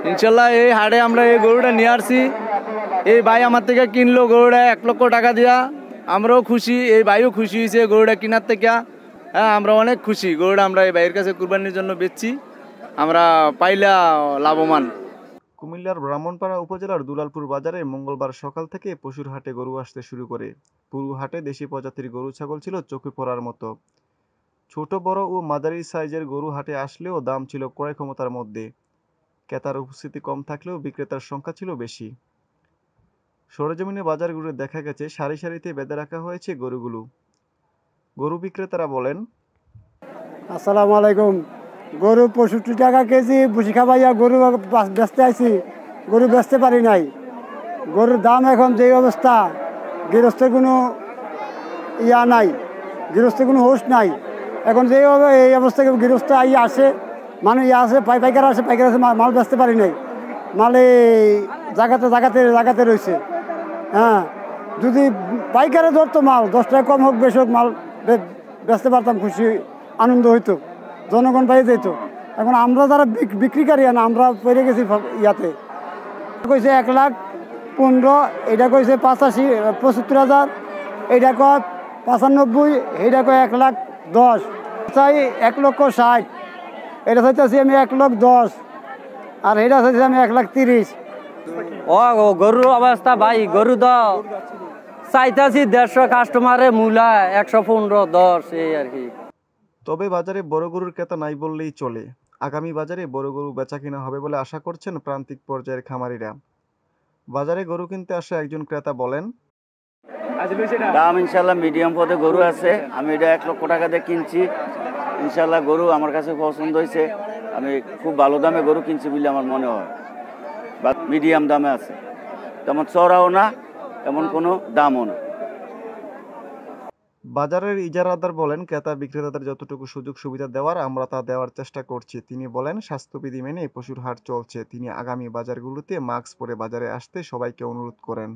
ইনশাল্লাহ এই হাটে আমরা এই গরুটা নিয়ে আসছি। এই ভাই আমার থেকে কিনলো গরুটা 1 লক্ষ টাকা দিয়া। আমরাও খুশি, এই ভাইও খুশি হয়েছে গরুটা কেনার থেকে। হ্যাঁ, আমরা অনেক খুশি। গরুটা আমরা এই ভাইয়ের কাছে কুরবানির জন্য বেচছি, আমরা পাইলা লাভবান। কুমিল্লার ব্রাহ্মণপাড়া উপজেলার দুলালপুর বাজারে মঙ্গলবার সকাল থেকে পশুর হাটে গরু আসতে শুরু করে। পুরো হাটে দেশি প্রজাতির গরু ছাগল ছিল চোখে পড়ার মতো। ছোট বড় ও মাঝারি সাইজের গরু হাটে আসলেও দাম ছিল ক্রয় ক্ষমতার মধ্যে। ক্রেতার উপস্থিতি কম থাকলেও বিক্রেতার সংখ্যা ছিল বেশি। সরেজমিনে বাজার ঘুরে দেখা গেছে সারি সারিতে বেঁধে রাখা হয়েছে গরুগুলো। গরু বিক্রেতারা বলেন, আসসালামু আলাইকুম। গরু 65 টাকা কেজি বুঝি খাবাইয়া গরু বেচতে আইছি, গরু বেচতে পারি নাই। গরুর দাম এখন যে অবস্থা, গৃহস্থের কোনো ইয়া নাই, গৃহস্থের কোনো হোশ নাই। এখন যে এই অবস্থায় গৃহস্থ আইয়া আসে, মানে ইয়া আছে, পাইকার আসে, মাল বেচতে পারি নাই। মালে জায়গাতে রয়েছে। হ্যাঁ, যদি পাইকারে ধরতো মাল 10 টাকা কম হোক বেশি হোক, মাল বেচতে পারতাম, খুশি আনন্দ হইতো, জনগণ পাই যেত। এখন আমরা যারা বিক্রিকারী না, আমরা পড়ে গেছি ইয়াতে। কইছে 1,15,000, এটা কইছে 75,000, এটা কয় 95, এটা কয় 1,10,000। চাই 1,60,000, এটা চাইতেছি আমি 1,10,000, আর এটা চাইছি আমি 1,30,000। ও গরুর অবস্থা ভাই, গরু তো চাইতেছি 150 কাস্টমারে মূলা 115-10, এই আর কি। তবে বাজারে বড় গরুর ক্রেতা নাই বললেই চলে। আগামী বাজারে বড় গরু বেচা কিনা হবে বলে আশা করছেন প্রান্তিক পর্যায়ের খামারিরা। বাজারে গরু কিনতে আসা একজন ক্রেতা বলেন, দাম ইনশাল্লাহ মিডিয়াম পদে গরু আছে। আমি এটা 1 লক্ষ টাকা দিয়ে কিনছি। ইনশাল্লাহ গরু আমার কাছে পছন্দ হয়েছে। আমি খুব ভালো দামে গরু কিনছি বলে আমার মনে হয়। বা মিডিয়াম দামে আছে, তেমন চড়াও না, এমন কোনো দামও না। বাজারের ইজারাদার বলেন, ক্রেতা বিক্রেতাদের যতটুকু সুযোগ সুবিধা দেওয়ার আমরা তা দেওয়ার চেষ্টা করছি। তিনি বলেন, স্বাস্থ্যবিধি মেনে পশুর হাট চলছে। তিনি আগামী বাজারগুলোতে মাস্ক পরে বাজারে আসতে সবাইকে অনুরোধ করেন।